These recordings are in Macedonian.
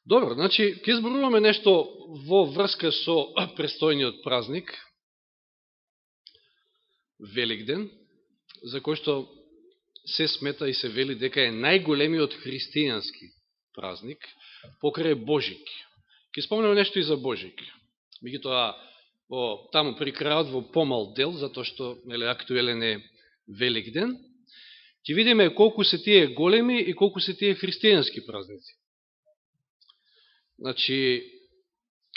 Добро, значи, ќе зборуваме нешто во врска со престојниот празник, Великден, за кој што се смета и се вели дека е најголемиот христијански празник, покрај Божик. Ќе спомнеме нешто и за Божик. Меѓутоа, таму при крајот, во помал дел, затоа што актуелен е Великден, ќе видиме колку се тие големи и колку се тие христијански празници. Значи,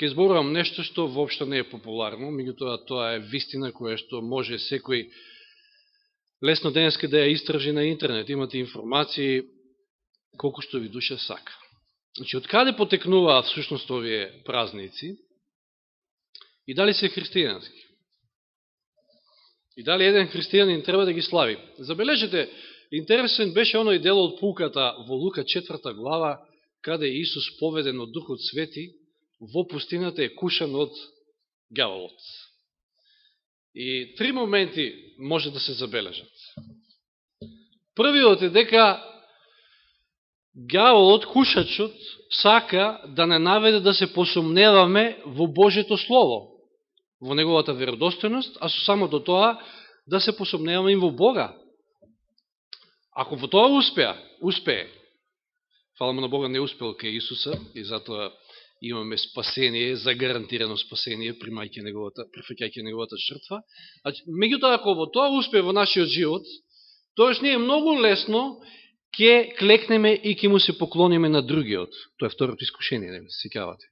ќе зборувам нешто што воопшто не е популарно, меѓутоа тоа е вистина која што може секој лесно денеска да ја истражи на интернет. Имате информации колку што ви душа сака. Значи, од каде потекнуваат всушност овие празници и дали се христијански? И дали еден христијанин треба да ги слави? Забележете, интересен беше оној дел од пулката во Лука 4 глава, каде Исус, поведен од Духот Свети, во пустината е кушан од ѓаволот. И три моменти може да се забележат. Првиот е дека ѓаволот, кушачот, сака да не наведе да се посомневаме во Божјето Слово, во неговата веродостојност, а со само до тоа да се посомневаме и во Бога. Ако во тоа успее, фала му на Бога, не успел кај Исуса и затоа имаме спасение, загарантирано спасение, прифаќајќи неговата жртва. Меѓутоа, ако во тоа успее во нашиот живот, тоаш ние многу лесно ќе клекнеме и ќе му се поклониме на другиот. Тоа е второто искушение, не се сеќавате.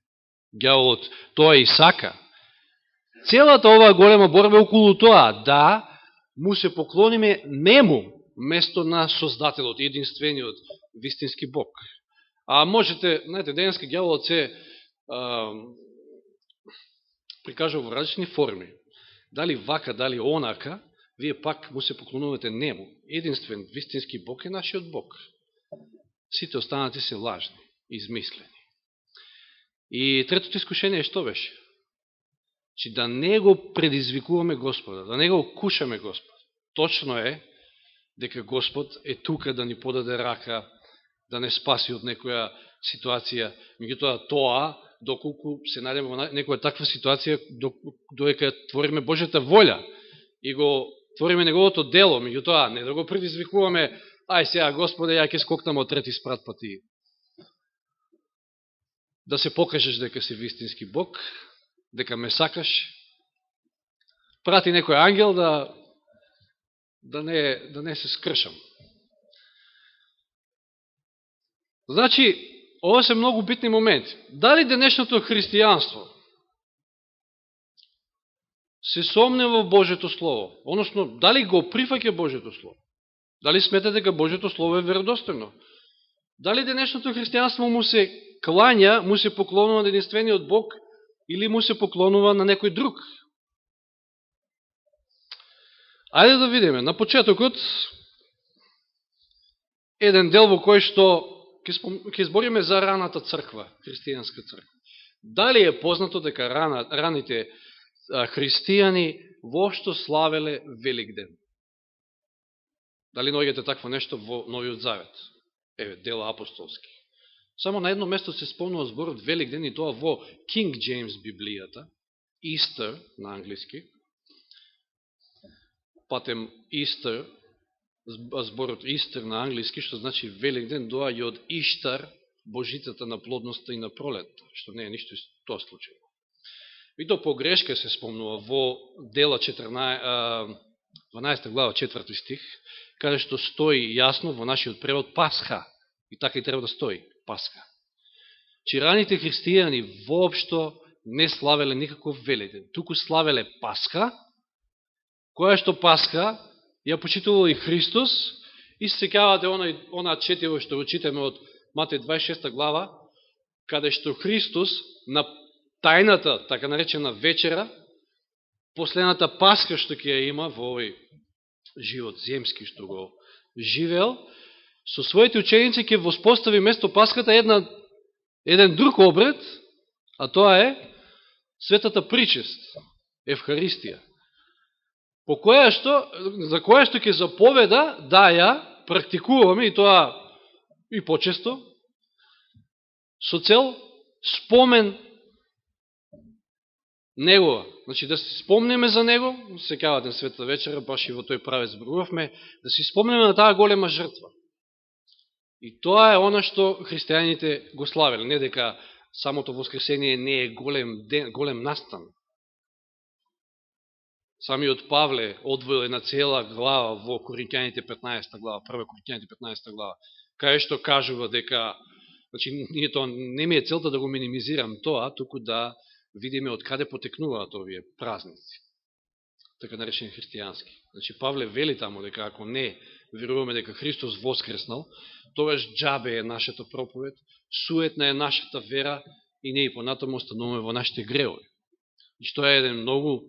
Ѓаволот тоа и сака. Целата оваа голема борба околу тоа, да му се поклониме нему, место на Создателот, единствениот вистински Бог. А можете, знаете, денеска ѓаволот се прикажа во различни форми. Дали вака, дали онака, вие пак му се поклонувате нему. Единствен вистински Бог е нашиот Бог. Сите останати се лажни, измислени. И третото искушение што беше? Че да не го предизвикуваме Господа, да не го кушаме Господ. Точно е дека Господ е тука да ни подаде рака, да не спаси од некоја ситуација. Меѓутоа тоа, доколку се најдеме во некоја таква ситуација, додека твориме Божјата волја и го твориме неговото дело, меѓутоа не да го предизвикуваме, ај сега Господе, ја ќе скокнам од трети спрат пати. Да се покажеш дека си вистински Бог, дека ме сакаш, прати некој ангел да не се скршам. Значи, ова се многу битни моменти. Дали денешното христијанство се сомнева во Божјето Слово? Односно, дали го прифаќа Божјето Слово? Дали смета дека Божјето Слово е веродостојно? Дали денешното христијанство му се клања, му се поклонува на единствениот Бог или му се поклонува на некој друг? Ајде да видиме. На почетокот, еден дел во кој што ќе збориме за раната црква, христијанска црква. Дали е познато дека раните христијани воопшто славеле Великден? Дали наоѓате такво нешто во Новиот Завет? Еве, дела апостолски. Само на едно место се спомнува зборот Великден и тоа во King James Библијата, Easter на англиски. Патем Easter, зборот Easter на англиски, што значи Великден, доаѓа од Иштар, божицата на плодноста и на пролетта, што не е ништо из тоа случај. И то погрешка се спомнува во дела 12 глава 4 стих, каде што стои јасно во нашиот превод Пасха. И така и треба да стои Пасха. Че раните христијани воопшто не славеле никаков Великден, туку славеле Пасха, која што Пасха ја почитувал и Христос, и се сеќавате она четиво што го читаме од Матеј 26 глава, каде што Христос на тајната, така наречена вечера, последната Пасха што ќе ја има во овој живот земски што го живеел, со своите ученици ќе воспостави место Пасхата еден друг обред, а тоа е светата причест, Евхаристија, за која што ќе заповеда да ја практикуваме, и тоа и почесто, со цел спомен негова. Значи да се спомнеме за него, секавате на Света вечера, баш и во тој правец зборувавме, да се спомнеме на таа голема жртва. И тоа е она што христијаните го славеле, не дека самото воскресение не е голем настан. Самиот Павле одвоил една цела глава во Коринќаните 15 глава, прва Коринќаните 15 глава, кај што кажува дека, значи, не ми е целта да го минимизирам тоа, туку да видиме од каде потекнуваат овие празници, така наречени христијански. Значи, Павле вели таму дека ако не веруваме дека Христос воскреснал, тогаш џабе е нашата проповед, суетна е нашата вера и не и понатаму остануваме во нашите греови. Значи, тоа е еден многу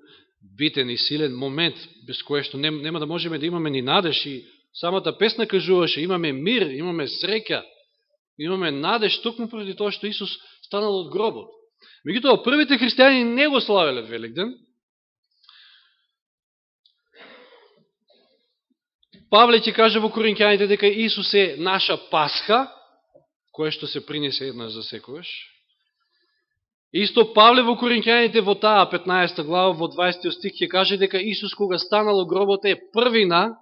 битен и силен момент, без кое што нема да можеме да имаме ни надеж, и самата песна кажуваше, имаме мир, имаме среќа, имаме надеж, токму преди тоа што Исус станал од гробот. Меѓутоа, првите христијани не го славеле Великден. Павле ќе каже во Коринќаните дека Исус е наша Пасха, кое што се принесе еднаш за секојаш. Исто Павле во Коринќаните во таа 15 глава, во 20 стих ќе каже дека Исус кога станал од гробот е првина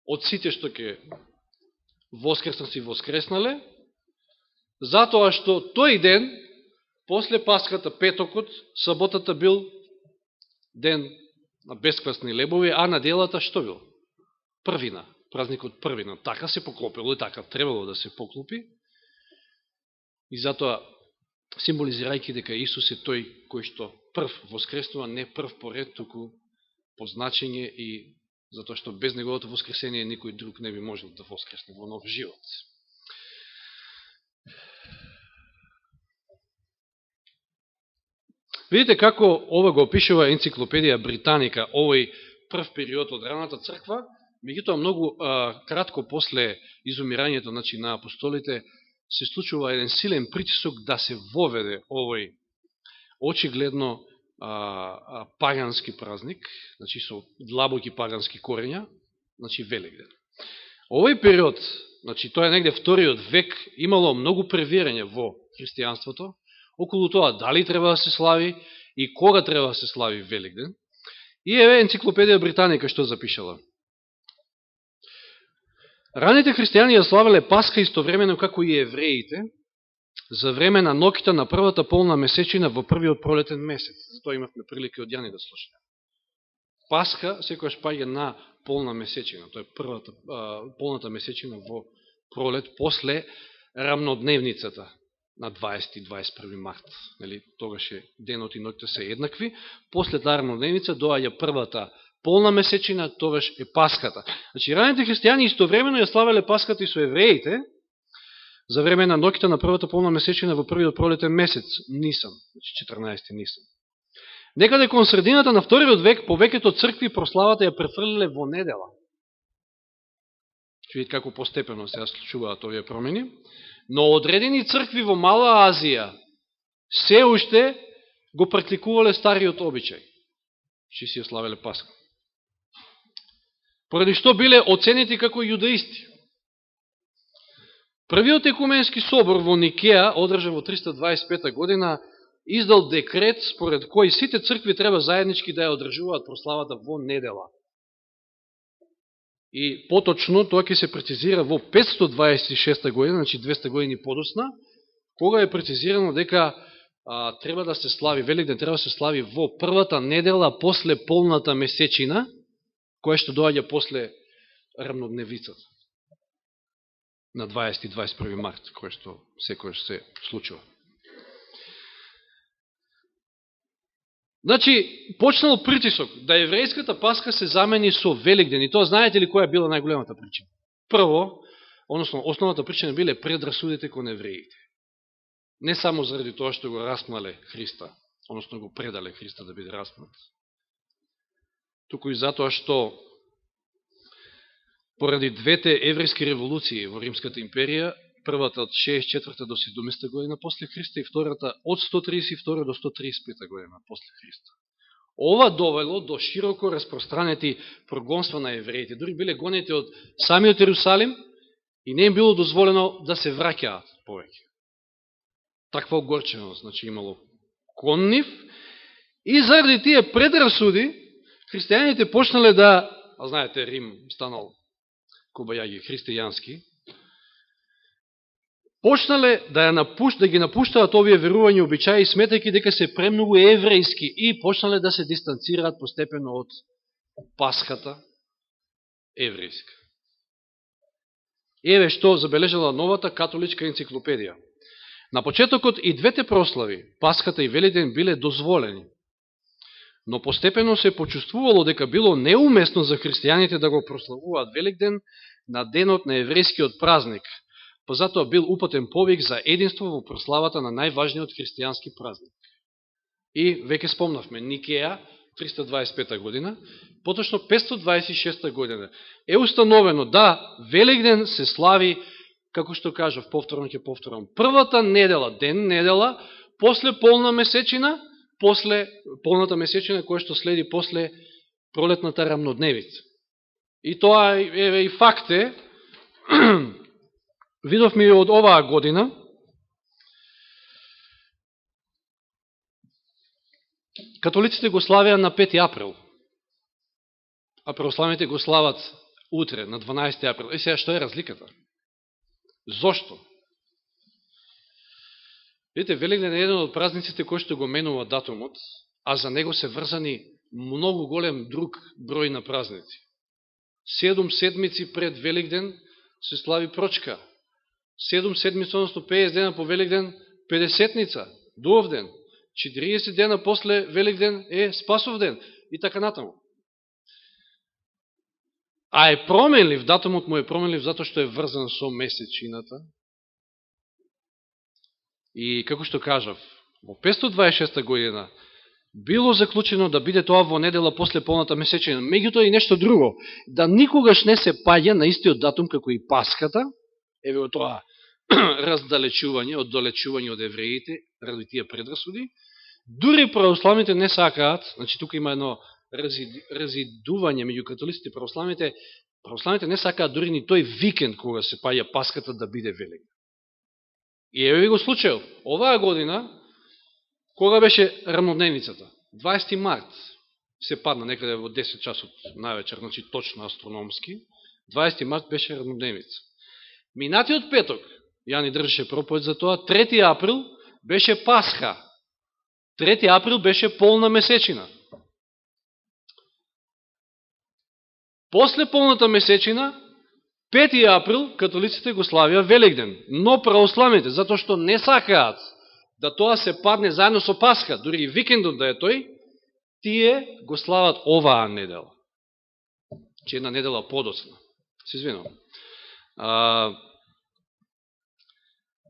од сите што ќе воскреснат и воскреснале, затоа што тој ден, после Пасхата, петокот, саботата бил ден на бесквасни лебови, а неделата што бил? Првина, празникот првина. Така се поклопило и така требало да се поклопи. И затоа, символизирајќи дека Исус е тој кој што прв воскреснува, не прв по ред, туку по значење, и затоа што без неговото воскресение никој друг не би можел да воскресне во нов живот. Видите како ова го опишува енциклопедија Британика, овој прв период од раната црква, меѓутоа многу кратко после изумирањето, значи, на апостолите, се случува еден силен притисок да се воведе овој очигледно пагански празник, значи со длабоки пагански корења, значи Великден. Овој период, значи тоа е негде вториот век, имало многу превирање во христијанството околу тоа дали треба да се слави и кога треба да се слави Великден. И еве енциклопедија Британика што запишала. Раните христијани ја славеле Пасха истовремено како и евреите за време на ноќта на првата полна месечина во првиот пролетен месец. Затоа имавме прилика од Јани да слушаме. Пасха секојаш паѓа на полна месечина. Тоа е првата полната месечина во пролет после рамнодневницата на 20 и 21 март. Тогаш е денот и ноќта се еднакви. После таа рамнодневница доаѓа првата полна месечина, тогаш е Пасхата. Значи, раните христијани истовремено ја славеле Пасхата и со евреите за време на ноќта на првата полна месечина во првиот пролетен месец, Нисан, значи 14 Нисан. Некаде кон средината на вториот век, повеќето цркви прославата ја префрлиле во недела. Ќе видите како постепено се случуваат овие промени. Но одредени цркви во Мала Азија се уште го практикувале стариот обичај, че си ја славеле Пасха. Поради што биле оценети како јудаисти. Првиот екуменски собор во Никеја, одржан во 325 година, издал декрет според кој сите цркви треба заеднички да ја одржуваат прославата во недела. И поточно тоа ќе се прецизира во 526 година, значи 200 години подосна, кога е прецизирано дека треба да се слави, Великден треба да се слави во првата недела после полната месечина, која што доаѓа после рамнодневицата на 20 и 21 март, која што секојаш се случува. Значи, почнал притисок да еврејската Пасха се замени со Великден. И тоа знаете ли која била најголемата причина? Прво, односно, основната причина биле предрасудите кон евреите. Не само заради тоа што го распнале Христа, односно го предале Христа да биде распнат, туку и затоа што поради двете еврејски револуции во Римската империја, првата од 64 до 70 година после Христа и втората од 132 до 135 година после Христа. Ова довело до широко распространети прогонства на евреите. Дори биле гонети од самиот Ерусалим и не им било дозволено да се враќаат повеќе. таква огорченост, значи имало коннив, и заради тие предрасуди, христијаните почнале да, а знаете, Рим станал кобајаги христијански, почнале да ги напуштаат овие верувања обичаи, сметајќи дека се премногу еврејски, и почнале да се дистанцираат постепено од Пасхата еврејска. Еве што забележала новата католичка енциклопедија. На почетокот и двете прослави, Пасхата и Великден, биле дозволени, но постепено се почувствувало дека било неуместно за христијаните да го прославуваат Великден на денот на еврејскиот празник, па затоа бил упатен повик за единство во прославата на најважниот христијански празник. И веќе спомнавме Никеја, 325 година, поточно 526 година е установено да Великден се слави, како што кажав, повторно ќе повторам, првата недела, недела, после полна месечина, после полната месечина која што следи после пролетната рамнодневица. И тоа е и факт е, видовме и од оваа година, католиците го славеа на 5 април, а православните го слават утре, на 12 април. И сега, што е разликата? Зошто? Видите, Великден е еден од празниците кој што го менува датумот, а за него се врзани многу голем друг број на празници. 7 седмици пред Великден се слави Прочка. 7 седмици, односно 50 дена по Великден, 50-ница, Дуовден. 40 дена после Великден е Спасов ден и така натаму. А е променлив, датумот му е променлив затоа што е врзан со месечината. И како што кажав, во 526 година било заклучено да биде тоа во недела после полната месечина. Меѓутоа и нешто друго, да никогаш не се паѓа на истиот датум како и Пасхата, еве тоа раздалечување, оддалечување од евреите, ради тие предрасуди. Дури православните не сакаат, значи тука има едно разидување меѓу католиците и православните. Православните не сакаат дури ни тој викенд кога се паѓа Пасхата да биде Великден. И еве ви го случајот. Оваа година, кога беше рамнодневницата? 20 март се падна некаде во 10 часот највечер, значи точно астрономски. 20 март беше рамнодневница. Минатиот петок, Јани држеше проповед за тоа, 3 април беше Пасха. 3 април беше полна месечина. После полната месечина, 5 април, католиците го славија Великден, но православните, затоа што не сакаат да тоа се падне заедно со Пасха, дури и викендот да е тој, тие го слават оваа недела. Че една недела подоцна. Се извинувам.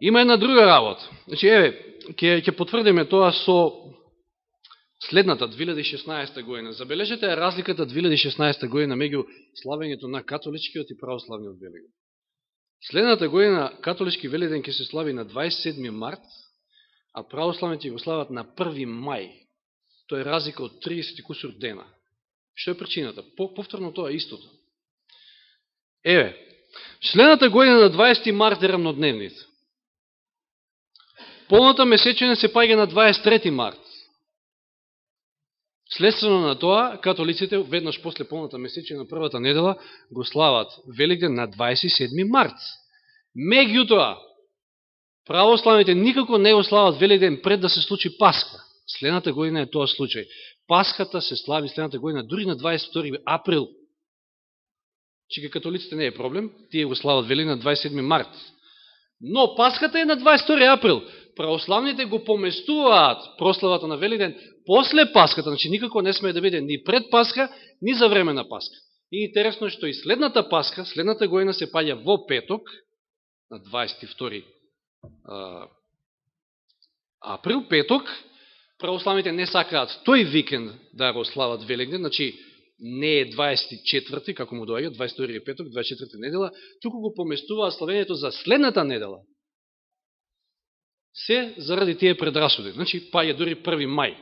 Има една друга работа. Значи, еве, ќе потврдиме тоа со следната 2016 година. Забележете разликата 2016 година меѓу славењето на католичкиот и православниот Великден. Следната година католички Великден ќе се слави на 27 март, а православните го слават на 1 мај. Тоа е разлика од 30 кусур дена. Што е причината? Повторно тоа е истото. Еве, следната година на 20 март е рамнодневница. Полната месечина се паѓа на 23 март. Следствено на тоа, католиците веднаш после полната месечина на првата недела го слават Великден на 27 март. Меѓутоа, православните никако не го слават Великден пред да се случи Пасха. Следната година е тоа случај. Пасхата се слави следната година дури на 22 април. Чека католиците не е проблем, тие го слават Великден на 27 март. Но Пасхата е на 22 април. Православните го поместуваат прославата на Великден после Пасхата, значи никако не сме да биде ни пред Пасха, ни за време на Пасха. И интересно е што и следната Пасха, следната година се паѓа во петок, на 22 април, петок, православните не сакаат тој викенд да го слават Великден, значи не е 24, како му доаѓа, 22 петок, 24 недела, туку го поместуваат славењето за следната недела. Се заради тие предрасуди. Значи, паѓа дури 1 мај.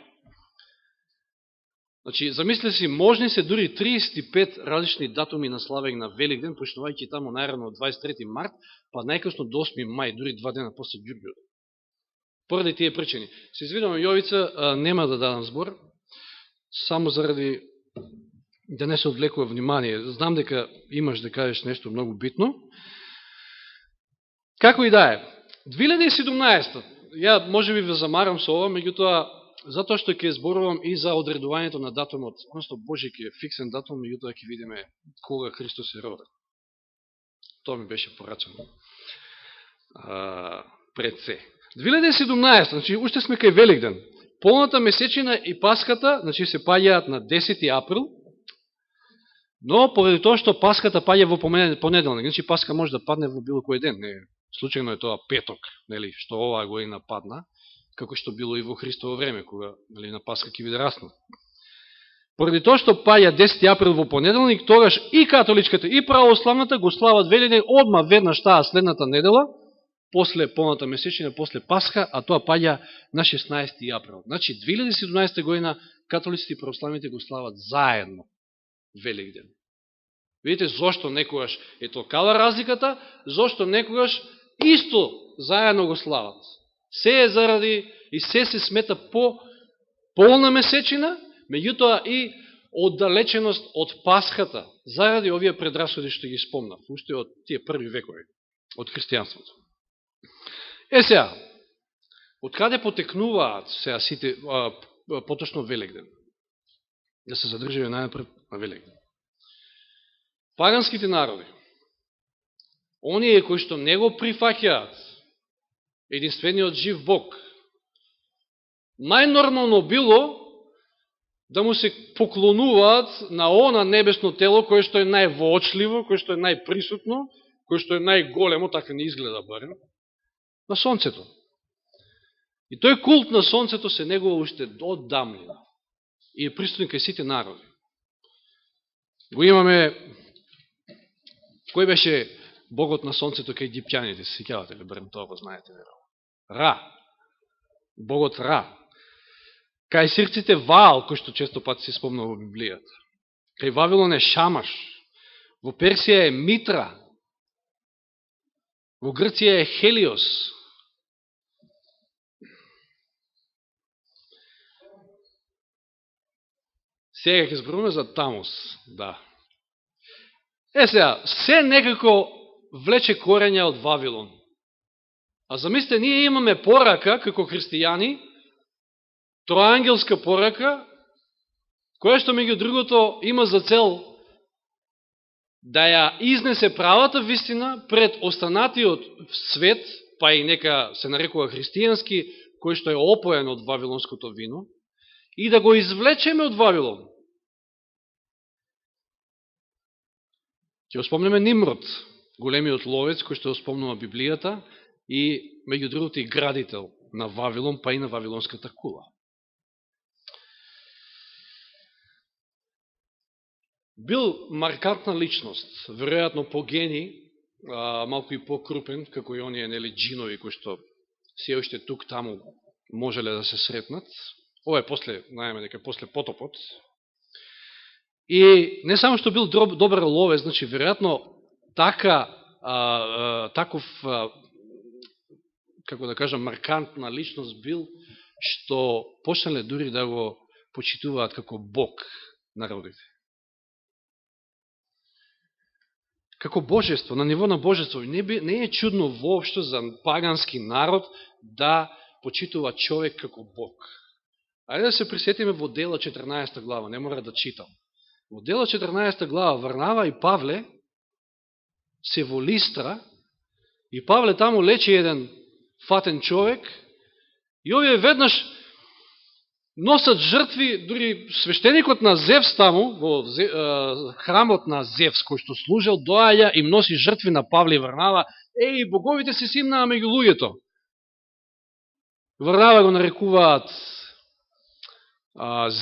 Значи, замисли си, можни се дури 35 различни датуми на славење на Великден, почнувајќи тамо најрано од 23 март, па најкасно до 8 мај, дури 2 дена после Ѓурѓевден. Поради тие причини. Се извинувам, Јовица, нема да дадам збор, само заради да не се одвлекува внимание. Знам дека имаш да кажеш нешто многу битно. Како и да е. 2017, ја може би ве замарам со ова, меѓутоа, затоа што ќе зборувам и за одредувањето на датумот, одnosno Божи ќе е фиксен датум, меѓутоа ќе видиме кога Христос е роден. Тоа ми беше порачано пред се. 2017, значи, уште сме кај Великден. Полната месечина и Паската, значи, се паѓаат на 10 април, но поради тоа што Паската паѓа во понеделник, значи Паска може да падне во било кој ден, не случајно е тоа петок, нели, што оваа година падна, како што било и во Христово време, кога, нели, на Паска ќе биде раснат. Поради тоа што паѓа 10 април во понеделник, тогаш и католичката и православната го слават Великден одма веднаш таа следната недела, после полната месечина, после Пасха, а тоа паѓа на 16 април. Значи, 2017 година католиците и православните го слават заедно Великден. Видите зошто некогаш е толкава разликата, зошто некогаш исто заедно го слават. Се е заради и се смета по полна месечина, меѓутоа и оддалеченост од Пасхата, заради овие предрасуди што ги спомнав, уште од тие први векови, од христијанството. Сега, од каде потекнуваат сега сите, поточно Великден? Да се задржаме најнапред на Великден. Паганските народи, оние кои што не го прифаќаат единствениот жив Бог, најнормално било да му се поклонуваат на она небесно тело кое што е највоочливо, кое што е најприсутно, кое што е најголемо, така не изгледа барем, на Сонцето. И тој култ на Сонцето се негува уште од давнина и е присутен кај сите народи. Го имаме, кој беше богот на Сонцето кај египтјаните, се сеќавате ли, барем тоа го знаете, Ра, богот Ра. Кај сирците Ваал, кој што често пати се спомна во Библијата. Кај Вавилон е Шамаш, во Персија е Митра, во Грција е Хелиос. Сега ќе зборуваме за Тамус, да. Сега, се некако влече корења од Вавилон. А замислите, ние имаме порака, како христијани, троангелска порака, која што меѓу другото има за цел да ја изнесе правата вистина пред останатиот свет, па и нека се нарекува христијански, кој што е опоен од вавилонското вино, и да го извлечеме од Вавилон. Ќе спомнеме Нимрод, големиот ловец, кој што спомнува Библијата, и меѓу другото и градител на Вавилон, па и на Вавилонската кула. Бил маркантна личност, веројатно по гени, малку и по-крупен, како и оние, нели, джинови, кои што се уште тук-таму можеле да се сретнат. Ова е после, најаме дека после потопот. И не само што бил добар ловец, значи, веројатно, таков, како да кажам, маркантна личност бил, што почнале дури да го почитуваат како Бог народите. Како божество, на ниво на божество. Не е чудно воопшто за пагански народ да почитува човек како Бог. Ајде да се присетиме во Дела 14 глава, не мора да читам. Во Дела 14 глава Варнава и Павле се во Листра и Павле таму лечи еден фатен човек и овие веднаш носат жртви, дури свештеникот на Зевс таму, во храмот на Зевс, кој што служел, доаѓа и носи жртви на Павле и Варнава. Еј, боговите се симнаа меѓу луѓето. Варнава го нарекуваат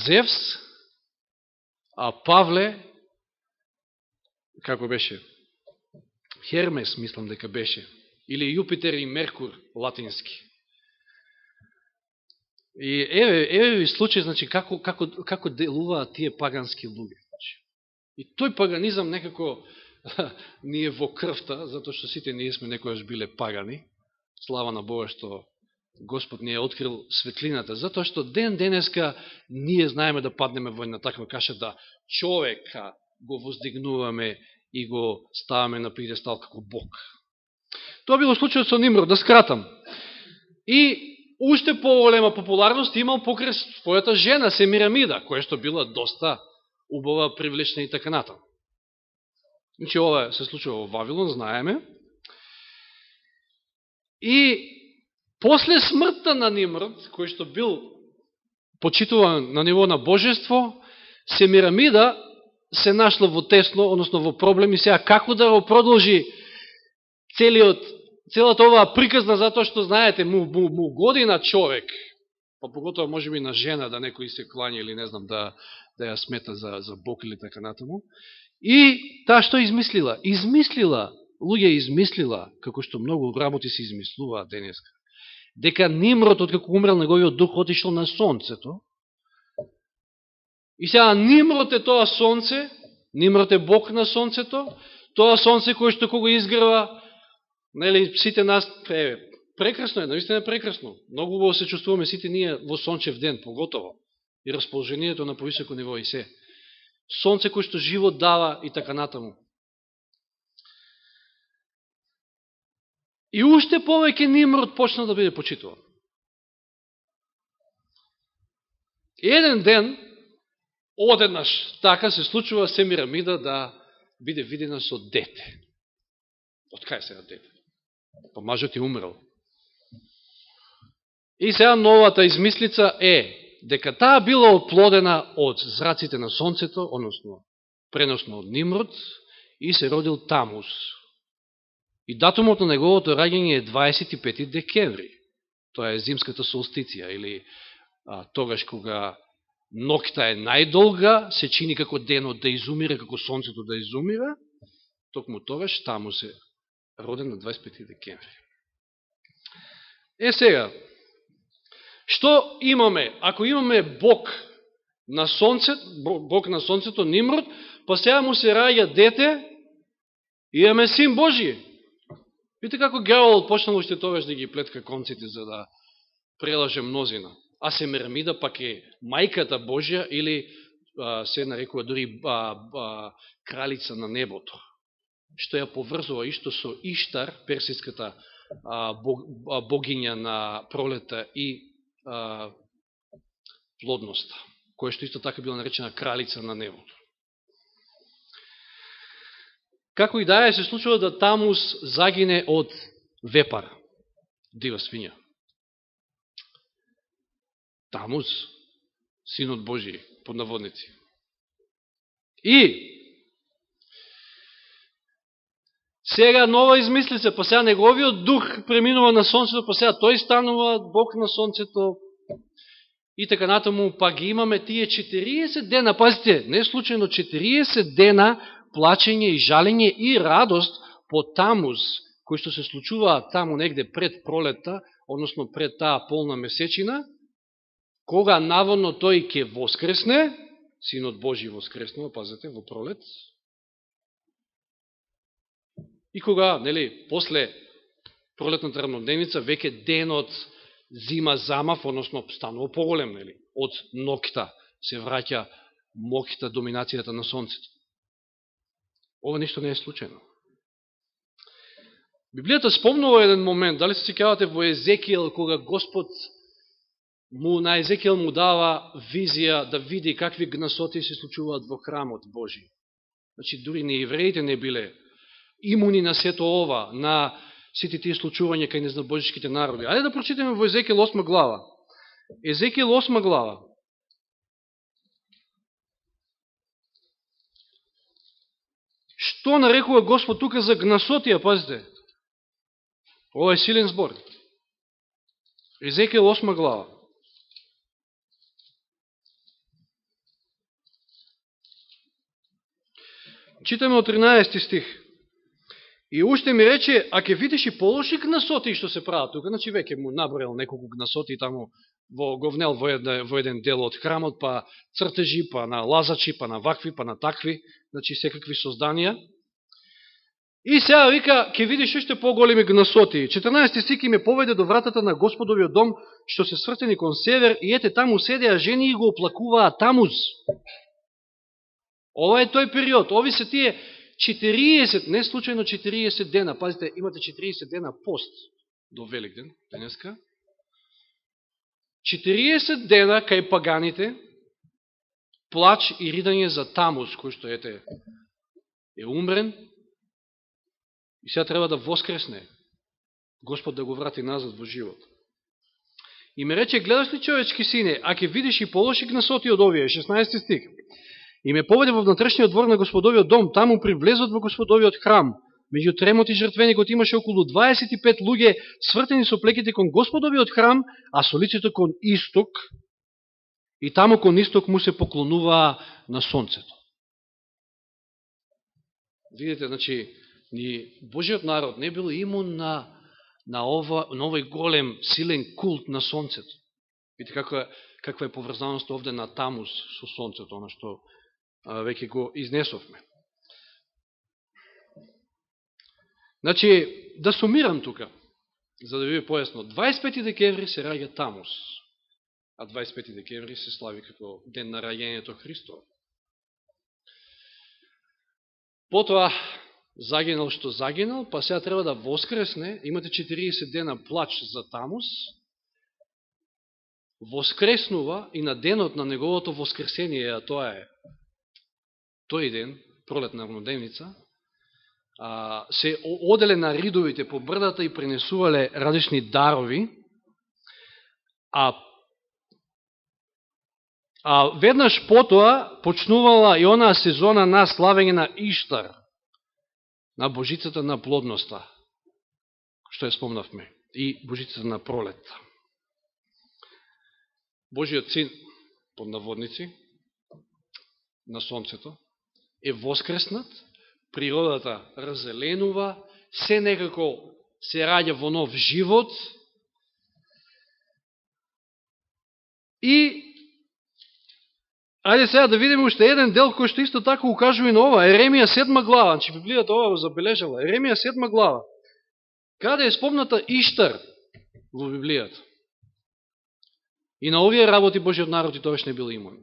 Зевс, а Павле, како беше? Хермес, мислам дека беше. Или Јупитер и Меркур, латински. И еве ви случај, значи, како делуваат тие пагански луѓе. И тој паганизам некако ни е во крвта, затоа што сите ние сме некојаш биле пагани. Слава на Бога што Господ ни е открил светлината, затоа што ден денеска ние знаеме да паднеме во една таква каша, да човека го воздигнуваме и го ставаме на пиедестал како Бог. Тоа било случајот со Нимрод, да скратам. И уште по-голема популарност имал покрај својата жена Семирамида, која што била доста убава, привлечна и така натаму. Значи, ова се случува во Вавилон, знаеме. И после смртта на Нимрод, кој што бил почитуван на ниво на божество, Семирамида се нашла во тесно, односно во проблем, и сега како да го продолжи целата оваа приказна, затоа што, знаете, му година човек, па поготово може би на жена, да некој се кланя или не знам, да ја смета за Бог или така натаму. И таа што измислила? Луѓе измислила, како што многу работи се измислуваат денеска, дека Нимрод, откако умрел неговиот дух, отишол на сонцето. И сега Нимрод е тоа сонце, Нимрод е Бог на сонцето, тоа сонце кој што кога изгрева, нели, сите нас, прекрасно е, наистина е прекрасно. Многу убаво се чувствуваме сите ние во сончев ден, поготово. И расположението на повисоко ниво и се. Сонце кој што живот дава и така натаму. И уште повеќе Нимрод почна да биде почитуван. Еден ден, одеднаш, така се случува Семирамида да биде видена со дете. Од кај сега дете? Па мажот е умрел. И сега новата измислица е дека таа била оплодена од зраците на сонцето, односно преносно од Нимрод, и се родил Тамуз. И датумот на неговото раѓање е 25 декември. Тоа е зимската солстиција, или тогаш кога ноќта е најдолга, се чини како денот да изумира, како сонцето да изумира, токму тогаш Тамуз е роден на 25 декември. Сега, што имаме? Ако имаме Бог на сонцето, Нимрод, па сега му се раѓа дете, имаме Син Божие. Видите како ѓаволот почнал уште тогаш да ги плетка конците за да прелаже мнозина. А Семирамида пак е мајката Божја, или се нарекува дури кралица на небото, што ја поврзува исто со Иштар, персиската богиња на пролета и плодноста, која што исто така била наречена кралица на небото. Како и да е, се случува да Тамуз загине од вепар, дива свиња. Тамуз, синот Божи, под наводници. И сега нова измислица, па сега неговиот дух преминува на сонцето, па сега тој станува Бог на сонцето и така натаму, па ги имаме тие 40 дена, пазите, не случайно 40 дена плачење и жалење и радост по Тамуз, кои што се случуваат таму негде пред пролета, односно пред таа полна месечина, кога наводно тој ќе воскресне, Синот Божи воскреснува, пазете, во пролет, и кога, нели, после пролетната рамнодневница, веќе денот зима замав, односно станува поголем, нели, од ноќта се враќа моќта, доминацијата на сонцето. Ова ништо не е случајно. Библијата спомнува еден момент, дали се сеќавате во Езекијел, кога Господ на Езекијел му дава визија да види какви гнасоти се случуваат во храмот Божи. Значи, дури ни евреите не биле имуни на сето ова, на сите тие случувања кај незнабожичките народи. Ајде да прочитаме во Езекијел 8 глава. Езекијел 8 глава. Што нарекува Господ тука за гнасотија, пазите. Ова е силен збор. Езекијел 8 глава. Читаме од 13 стих. И уште ми рече, а ќе видиш и полоши гнасоти што се прават тука, значи веќе му наборел неколку гнасоти таму го внел во еден дел од храмот, па цртежи, па на лазачи, па на вакви, па на такви, значи секакви созданија. И сега вика, ќе видиш уште поголеми гнасоти. 14 стих ме поведе до вратата на Господовиот дом, што се свртени кон север, и ете таму седеа жени и го оплакуваа Тамуз. Ова е тој период. Ови се тие 40, не случајно 40 дена. Пазите, имате 40 дена пост до Великден, денеска. 40 дена кај паганите, плач и ридање за Тамуз, кој што е умрен, и сега треба да воскресне, Господ да го врати назад во живот. И ме рече, гледаш ли, човечки сине, а ке видиш и полоши гнасоти од овие, 16 стих. И ме поведе во внатрешниот двор на Господовиот дом, таму при влезот во Господовиот храм, меѓу тремот и жртвеникот имаше околу 25 луѓе свртени со плеките кон Господовиот храм, а со лицето кон исток, и таму кон исток му се поклонуваа на сонцето. Видите, значи, ни Божиот народ не бил имун на овој голем, силен култ на сонцето. Видите каква е поврзаност овде на Тамуз со сонцето, оно што веќе го изнесовме. Значи, да сумирам тука, за да ви е појасно. 25 декември се раѓа Тамуз, а 25 декември се слави како ден на раѓањето Христово. Потоа, загинал што загинал, па сега треба да воскресне, имате 40 дена плач за Тамуз, воскреснува и на денот на неговото воскресение, а тоа е тој ден, пролетна равнодневница, се оделе на ридовите по брдата и пренесувале различни дарови, а веднаш потоа почнувала и онаа сезона на славење на Иштар, на божицата на плодноста, што ја спомнавме, и божицата на пролетта. Божиот син, под наводници, на сонцето, е воскреснат, природата разеленува, се некако се раѓа во нов живот и ајде сега да видиме уште еден дел кој што исто така укажува и на ова. Еремија 7 глава, значи Библијата ова го забележала. Еремија 7 глава. Каде е спомната Иштар во Библијата? И на овие работи Божиот народ и тоаш не бил имун.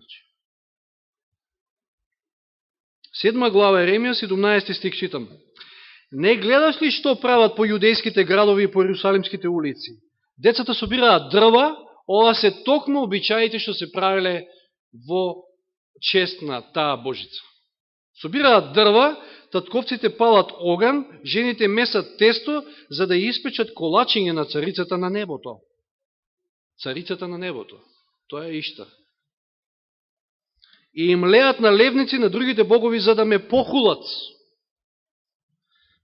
7 глава Еремија, 17 стих читам. Не гледаш ли што прават по јудејските градови и по иерусалимските улици? Децата собираат дрва, ова се токму обичаите што се правиле во чест на таа Божица. Собираат дрва, татковците палат оган, жените месат тесто, за да испечат колачиње на царицата на небото. Царицата на небото. Тоа е Иштар. И им леат на левници на другите богови за да ме похулат.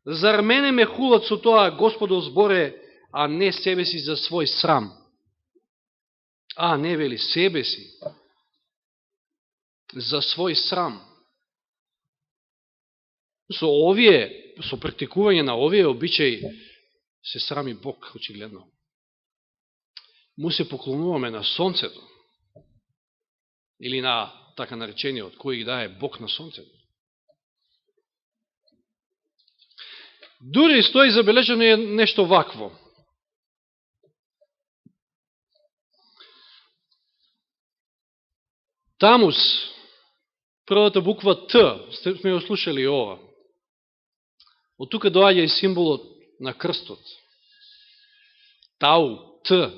Зар мене ме хулат со тоа Господов зборе, а не себе си за свој срам? Не вели себе си. За свој срам. Со практикување на овие обичаи се срами Бог, очигледно. Му се поклонуваме на сонцето. Или на така наречениот, кој да е Бог на сонцето. Дури стои забележено е нешто вакво. Тамуз, првата буква Т, сме го слушали ова. Од тука доаѓа и символот на крстот. Тау, Т,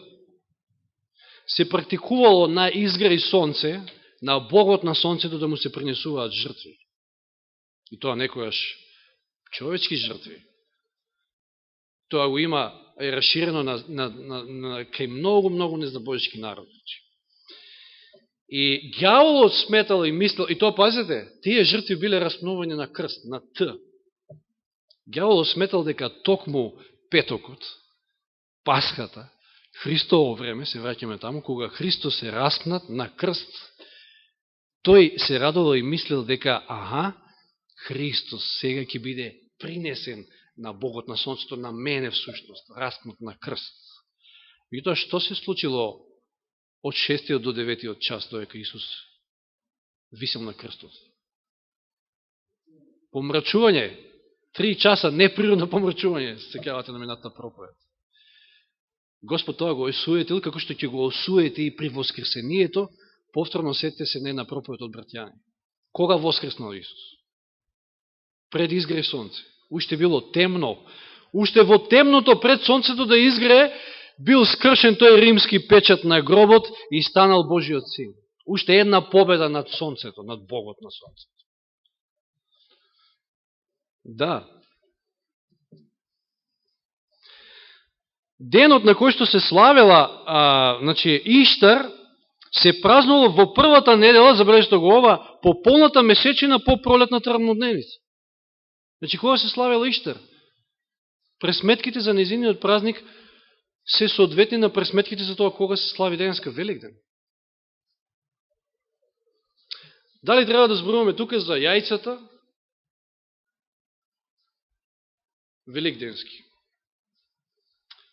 се практикувало на изграј сонце, на Богот на сонцето да му се принесуваат жртви. И тоа некојаш човечки жртви. Тоа го има, е расширено кај многу незнабожечки народи. И ѓаволот сметал и мислил, и тоа пазете, тие жртви биле распнување на крст, на Т. Ѓаволот сметал дека токму петокот, Пасхата, Христово време, се враќаме таму, кога Христос се распнат на крст, тој се радувал и мислил дека, Христос сега ќе биде принесен на Богот на сонцето, на мене всушност, распнат на крст. И тоа што се случило од 6 до 9 час, доека Исус висел на крстот? Помрачување, 3 часа неприродно помрачување, се сеќавате на минатата проповед. Господ тоа го осуетил, како што ќе го осуети и при воскресението. Повторно сетте се не на проповед од братјани. Кога воскреснал Исус? Пред изгре сонце. Уште било темно. Уште во темното пред сонцето да изгре, бил скршен тој римски печат на гробот и станал Божиот син. Уште една победа над сонцето, над Богот на сонцето. Да. Денот на кој што се славела Иштар, се празнувало во првата недела, забележете го ова, по полната месечина по пролетната рамнодневница. Значи, кога се славела Иштар? Пресметките за незиниот празник се соодветни на пресметките за тоа кога се слави денеска Великден. Дали треба да зборуваме тука за јајцата? Великденски.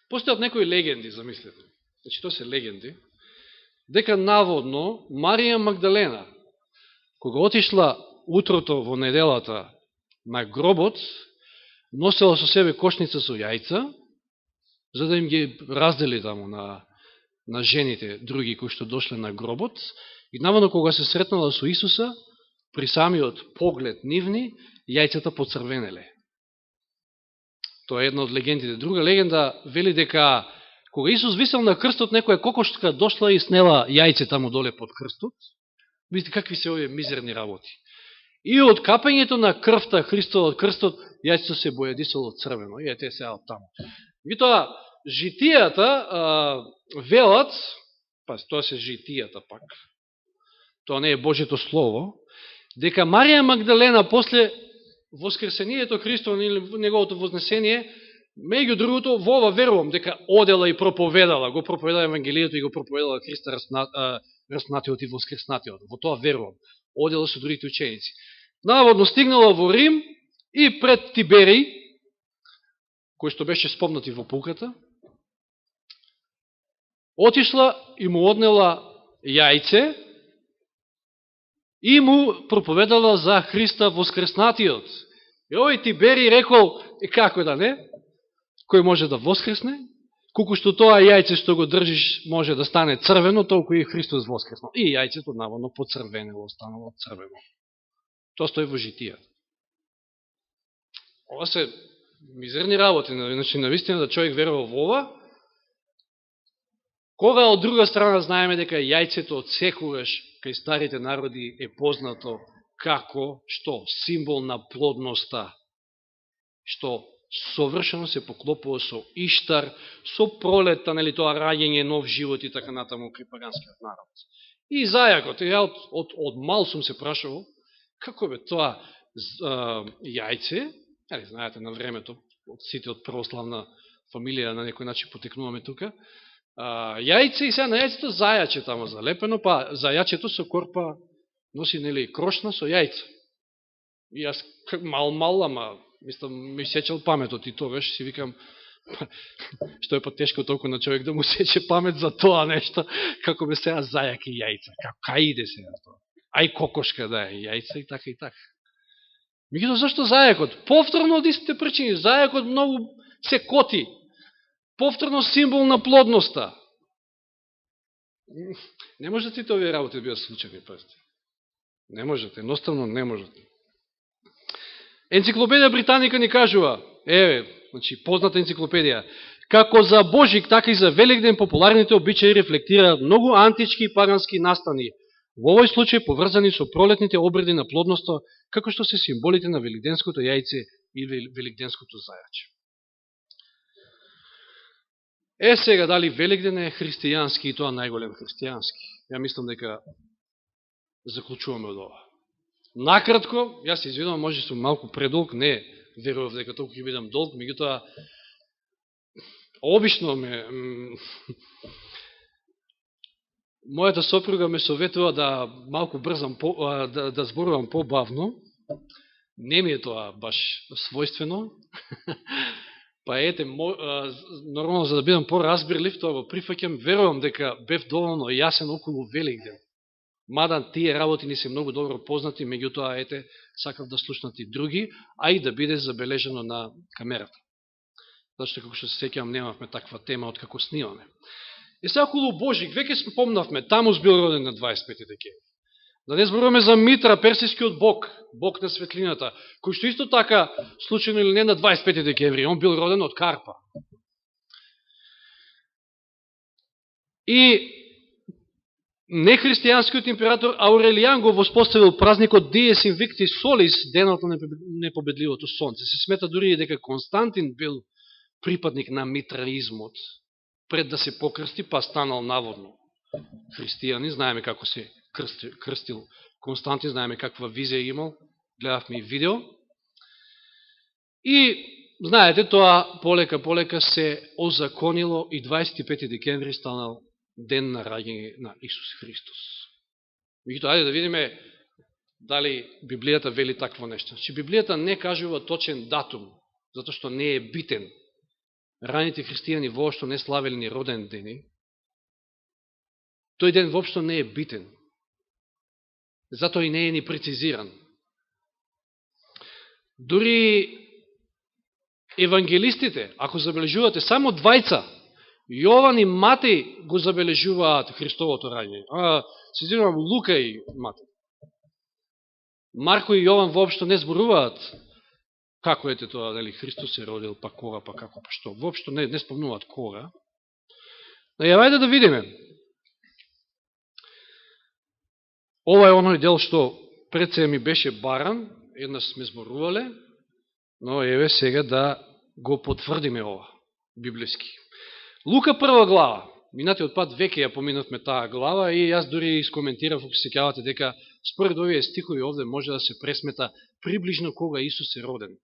Постојат некои легенди, замислете. Значи, тоа се легенди. Дека наводно Марија Магдалена, кога отишла утрото во неделата на гробот, носела со себе кошница со јајца, за да им ги раздели таму на жените други кои што дошле на гробот. И наводно кога се сретнала со Исуса, при самиот поглед нивни, јајцата поцрвенеле. Тоа е една од легендите. Друга легенда вели дека кога Исус висел на крстот, некоја кокошка дошла и снела јајце таму доле под крстот. Видите какви се овие мизерни работи. И од капањето на крвта Христова од крстот, јајцето се бојадисало црвено. И ете сега таму. Меѓутоа, житијата велат, тоа се житијата пак, тоа не е Божјето Слово, дека Марија Магдалена после воскресението Христово, неговото вознесение, меѓу другото, во ова верувам, дека одела и проповедала, го проповедала Евангелието и го проповедала Христа раснатиот и воскреснатиот. Во тоа верувам. Одела со другите ученици. Наводно стигнала во Рим и пред Тиберий, кој што беше спомнати во пулката, отишла и му однела јајце и му проповедала за Христа воскреснатиот. И овој Тиберий рекол, како да не, кој може да воскресне, колку што тоа јајце што го држиш може да стане црвено, толку и Христос воскреснал. И јајцето наводно поцрвенело, останало црвено. Тоа стои во житијата. Ова се мизерни работи, значи навистина да човек верува во ова, кога од друга страна знаеме дека јајцето од секогаш кај старите народи е познато како, што? Символ на плодноста, што совршено се поклопува со Иштар, со пролетта, нели тоа раѓање, нов живот и така натаму кај паганскиот народ. И зајакот, ја од мал сум се прашувал, како бе тоа јајце, знаете на времето, сите од православна фамилија на некој начин потекнуваме тука, јајце и сега на јајцето зајаче тамо залепено, па зајачето со корпа носи, нели, крошна со јајце. И јас мал, ама ми сечел паметот и тогаш си викам, што е па тешко толку на човек да му сече памет за тоа нешто, како бе сега зајак и јајца, кај иде сега тоа? Ај кокошка да е јајца и така и така. Меѓутоа, зашто зајакот? Повторно од истите причини. Зајакот многу се коти. Повторно символ на плодноста. Не можете сите овие работи да бидат случајни, пазите. Не можете, едноставно не можете. Енциклопедија Британика ни кажува, значи позната енциклопедија, како за Божик, така и за Великден популарните обичаи рефлектираат многу антички и пагански настани, во овој случај поврзани со пролетните обреди на плодноста, како што се символите на великденското јајце и великденското зајаче. Сега, дали Великден е христијански и тоа најголем христијански? Ја мислам дека заклучуваме од ова. Накратко, јас се извинувам, може сум малку предолг, не верував дека толку ќе бидам долг, меѓутоа обично мојата сопруга ме советува да малку брзам, да зборувам побавно. Не ми е тоа баш својствено. Па ете, нормално за да бидам поразбирлив, тоа го прифаќам, верувам дека бев доволно јасен околу Великден. Мада тие работи ни се многу добро познати, меѓутоа, ете, сакав да слушнат и други, а и да биде забележено на камерата. Зашто, како што се сеќавам, немавме таква тема од како снимаме. И сега околу Божик, веќе спомнавме, Тамуз бил роден на 25 декември. Да не зборуваме за Митра, персискиот бог, бог на светлината, кој што исто така, случајно или не, на 25 декември, он бил роден од Карпа. И нехристијанскиот император Аурелијан го воспоставил празникот Dies Invicti Solis, денот на непобедливото сонце. Се смета дури и дека Константин бил припадник на митраизмот, пред да се покрсти, па станал наводно христијани. Знаеме како се крстил Константин, знаеме каква визија имал, гледавме и видео. И знаете, тоа полека се озаконило и 25 декември станал ден на раѓање на Исус Христос. Меѓутоа, ајде да видиме дали Библијата вели такво нешто. Значи, Библијата не кажува точен датум, затоа што не е битен. Раните христијани воопшто не славели ни роден дени. Тој ден воопшто не е битен. Затоа и не е ни прецизиран. Дури евангелистите, ако забележувате, само двајца, Јован и Матеј, го забележуваат Христовото раѓање. Се извинувам, Лука и Матеј. Марко и Јован воопшто не зборуваат како ете тоа, дали Христос се родил, па кога, па како, па што. Воопшто не спомнуваат кога. Но ајде да видиме. Ова е оној дел што пред се ми беше баран, еднаш сме зборувале, но еве сега да го потврдиме ова, библиски. Лука 1 глава. Минатиот пат веќе ја поминавме таа глава и јас дури искоментирав, ако се сеќавате, дека според овие стихови овде може да се пресмета приближно кога Исус е роден.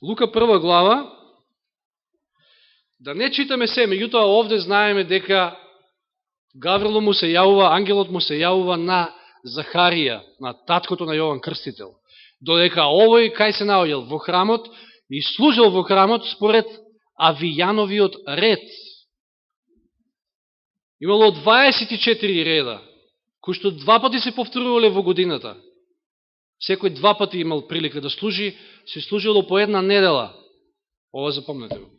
Лука 1 глава, да не читаме се, меѓутоа овде знаеме дека Гаврило му се јавува, ангелот му се јавува на Захарија, на таткото на Јован Крстител. Додека овој кај се наоѓал во храмот и служил во храмот според Авијановиот ред. Имало 24 реда, кои што два пати се повторувале во годината. Секој два пати имал прилика да служи, се служило по една недела. Ова запомнете го.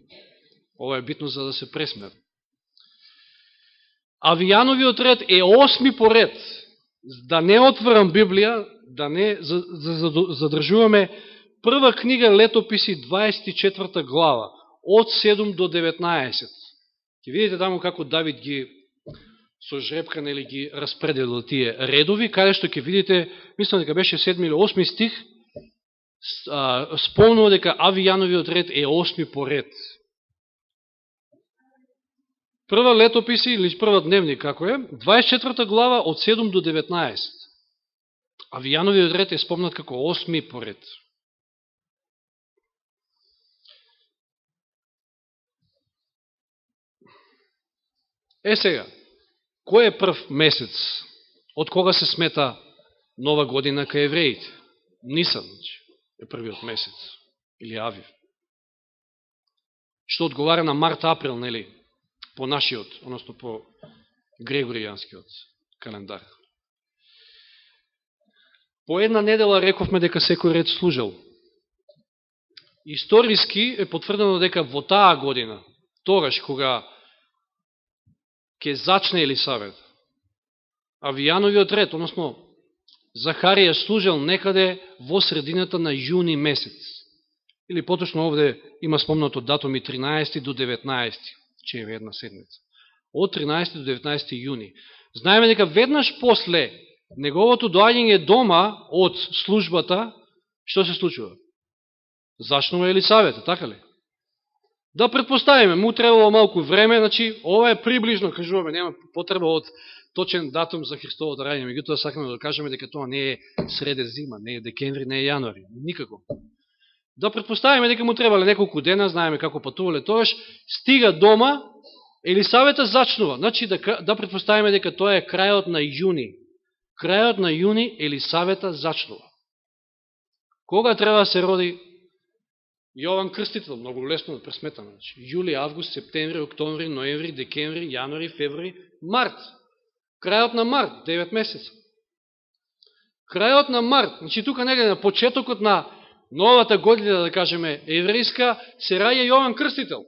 Ова е битно за да се пресмет. Авијановиот ред е 8 по ред. Да не отворам Библија, да не задржуваме прва книга Летописи 24 глава, од 7 до 19. Ќе видите таму како Давид ги со жребкан или ги распределил тие редови, каде што ќе видите, мислам дека беше 7 или 8 стих, спомнува дека Авијановиот ред е 8 по ред. Прва Летописи, или прва Дневник, како е, 24 глава од 7 до 19. Авијановиот ред е спомнат како 8 по ред. Сега, кој е прв месец? Од кога се смета нова година кај евреите? Нисан е првиот месец, или Авив. Што одговара на март-април, нели? По нашиот, односно по Грегоријанскиот календар. По една недела рековме дека секој ред служел. Историски е потврдено дека во таа година, тогаш кога ќе зачне Елисавет, Авијановиот ред, односно Захарија служел некаде во средината на јуни месец. Или поточно овде има спомнато датуми 13 до 19, че е една седмица. Од 13 до 19 јуни. Знаеме дека веднаш после неговото доаѓање дома од службата, што се случува? Зачнува Елисавета, така ли? Да предпоставиме, му требало малку време, значи ова е приближно, кажуваме, нема потреба од точен датум за Христовото раѓање, меѓутоа сакаме да кажеме дека тоа не е среде зима, не е декември, не е јануари, никако. Да предпоставиме дека му требале неколку дена, знаеме како патувале тогаш, стига дома, Елисавета зачнува, значи да предпоставиме дека тоа е крајот на јуни. Крајот на јуни Елисавета зачнува. Кога треба да се роди Јован Крстител? Многу лесно да пресметаме. Јули, август, септември, октомври, ноември, декември, јануари, февруари, март. Крајот на март, 9 месеца. Крајот на март, значи тука негде на почетокот на новата година, да кажеме, еврејска, се раѓа Јован Крстител.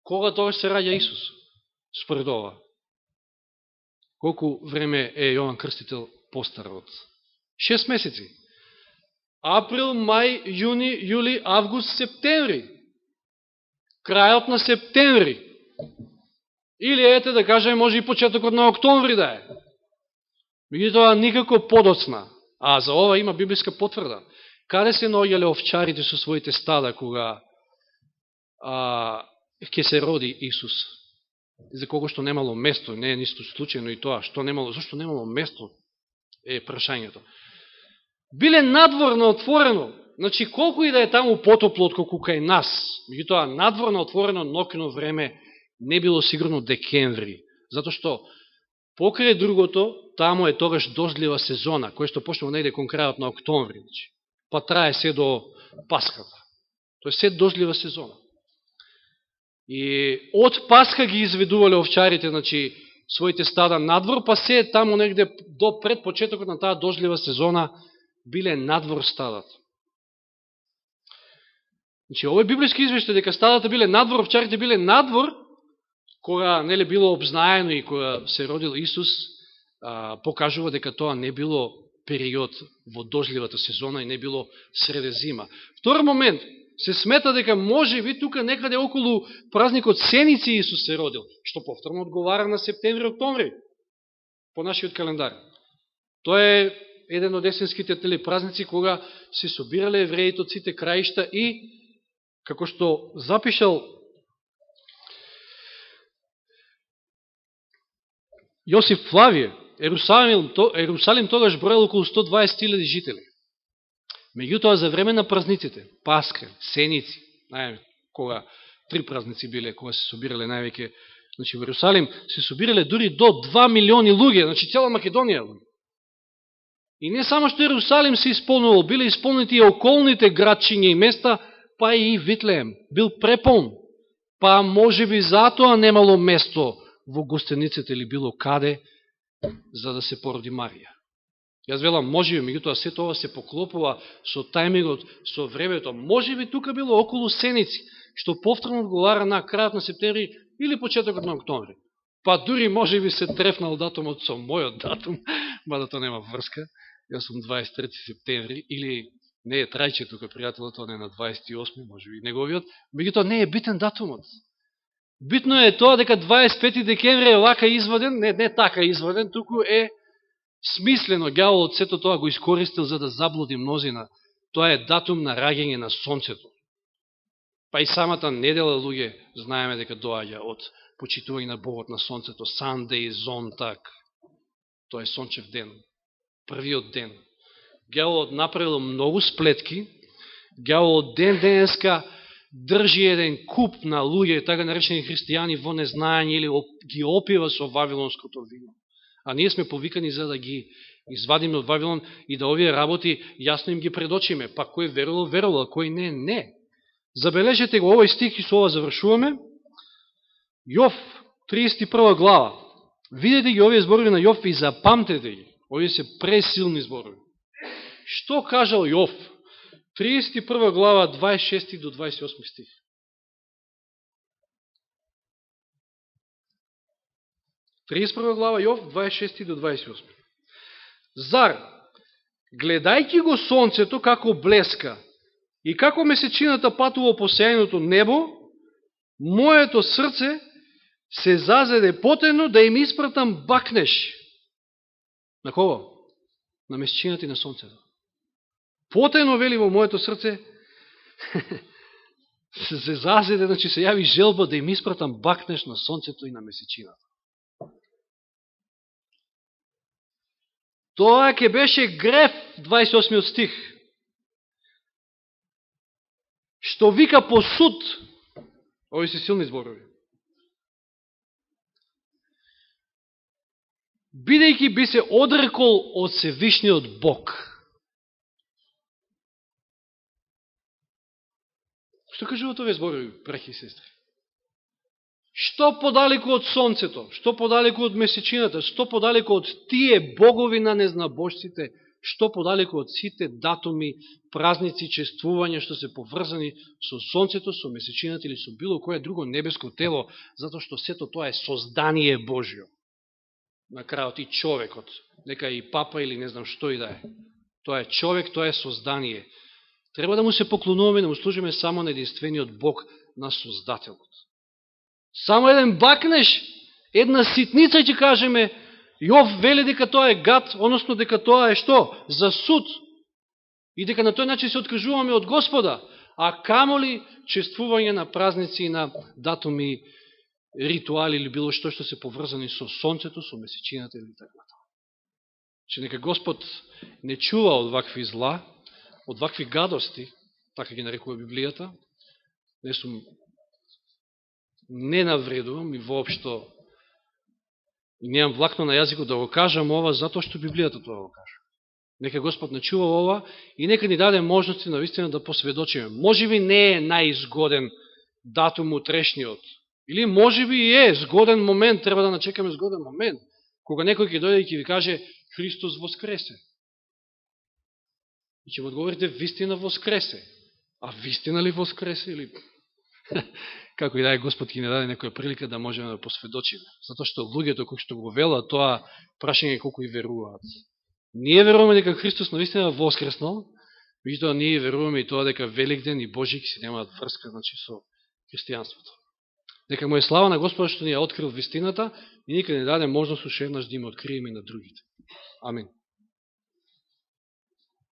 Кога тоа се раѓа Исус? Според ова. Колку време е Јован Крстител постар од? 6 месеци. Април, мај, јуни, јули, август, септември. Крајот на септември. Или ете да кажеме, може и почетокот на октомври да е. Меѓутоа никако подоцна. А за ова има библиска потврда. Каде се наоѓале овчарите со своите стада кога ќе се роди Исус? За кого што немало место, не е нисто случајно и тоа, што немало, зашто немало место е прашањето. Биле надвор на отворено, значи колку и да е таму потопло отколку кај нас, меѓутоа надвор на отворено ноќно време не било сигурно декември, затоа што покрај другото, таму е тогаш дождлива сезона, која што почнува негде кон крајот на октомври, значи, па трае се до Пасхата. Тоа е се дождлива сезона. И од Пасха ги изведувале овчарите, значи, своите стада надвор, па се таму негде до пред почетокот на таа дождлива сезона биле надвор стадата. Значи, овој библиски извештај дека стадата биле надвор, овчарите биле надвор, кога нели било обзнаено и кога се родил Исус, покажува дека тоа не било период во дождливата сезона и не било среде зима. Втор момент, се смета дека може би тука некаде околу празникот Сеници Исус се родил, што повторно одговара на септември-октомври по нашиот календар. Тоа е еден од есенските празници кога се собирале евреите од сите краишта и, како што запишал Јосиф Флавије, Ерусалим тогаш броел околу 120.000 жители. Меѓутоа, за време на празниците, Пасха, Сеници, кога три празници биле, кога се собирале највеќе, значи во Ерусалим, се собирале дури до 2 милиони луѓе, значи цела Македонија луѓе. И не само што Ерусалим се исполнувал, биле исполнити и околните градчиња и места, па и Витлеем, бил преполн. Па може би затоа немало место во гостениците или било каде, за да се породи Марија. Јас велам, може би, меѓутоа се тоа се поклопува со тајмингот, со времето. Може би тука било околу Сеници, што повторно одговара на крајот на септември или почетокот на октомври. Па дури може би се трефнал датумот со мојот датум, мада тоа нема врска. Јас сум 23 септември, или не е Трајче тука, пријателот, он е на 28, може би неговиот, меѓутоа не е битен датумот. Битно е тоа дека 25 декември е вака изваден, не така изваден, туку е смислено. Ѓаволот сето тоа го искористил за да заблуди мнозина. Тоа е датум на раѓање на сонцето. Па и самата недела, луѓе, знаеме дека доаѓа од почитување на Богот на сонцето. Sunday, Зонтак. Тоа е сончев ден. Првиот ден. Ѓаволот направил многу сплетки. Ѓаволот денеска држи еден куп на луѓе, така наречени христијани, во незнање или ги опива со вавилонското вино. А ние сме повикани за да ги извадиме од Вавилон и да овие работи јасно им ги предочиме. Па кој верувал, верувал, кој не, не. Забележете го овој стих и со ова завршуваме. Јов, 31 глава. Видете ги овие зборови на Јов и запамтете ги. Овие се пресилни зборови. Што кажал Јов? 31 глава, 26 до 28 стих. Глава Јов, 26 до 28. Зар, гледајќи го сонцето како блеска и како месечината патува по сејното небо, моето срце се зазеде потено да им испратам бакнеш. На кого? На месечината и на сонцето. Потено, вели, во моето срце се зазеде, значи се јави желба да им испратам бакнеш на сонцето и на месечината. Тоа ќе беше греф, 28 стих, што вика по суд. Ови се силни зборови. Бидејќи би се одрекол од Севишниот Бог. Што кажуват овие зборови, браќи и сестри? Што подалеку од сонцето, што подалеку од месечината, што подалеку од тие богови на незнабожците, што подалеку од сите датуми, празници, чествувања што се поврзани со сонцето, со месечината или со било кое друго небеско тело, затоа што сето тоа е создание Божјо. На крајот и човекот, нека и папа или не знам што и да е. Тоа е човек, тоа е создание. Треба да му се поклонуваме, да му служиме само на единствениот Бог, на Создателот. Само еден бакнеш, една ситница ќе кажеме, Јов вели дека тоа е гад, односно дека тоа е што? За суд. И дека на тој начин се откажуваме од Господа. А камоли чествување на празници, на датуми, ритуали или било што се поврзани со сонцето, со месечината или така натаму. Че нека Господ не чува од вакви зла, од вакви гадости, така ги нарекува Библијата. Не навредувам и воопшто и немам влакно на јазикот да го кажам ова, затоа што Библијата тоа го кажа. Нека Господ не чува ова и нека ни даде можности навистина да посведочиме. Може би не е најзгоден датум утрешниот, или може би е згоден момент, треба да начекаме згоден момент, кога некој ќе дојде и ќе ви каже Христос воскресе. И ќе му одговорите, вистина воскресе. А вистина ли воскресе или... Како и да е, Господ ќе не даде некоја прилика да можеме да посведочиме. Затоа што луѓето кои што го велат, тоа прашање колку и веруваат. Ние веруваме дека Христос навистина воскреснал, меѓутоа ние веруваме и тоа дека Великден и Божик си немаат врска, значи, со христијанството. Нека му е слава на Господа што ни ја открил вистината и никаде не даде можност уште еднаш да им откриеме на другите. Амин.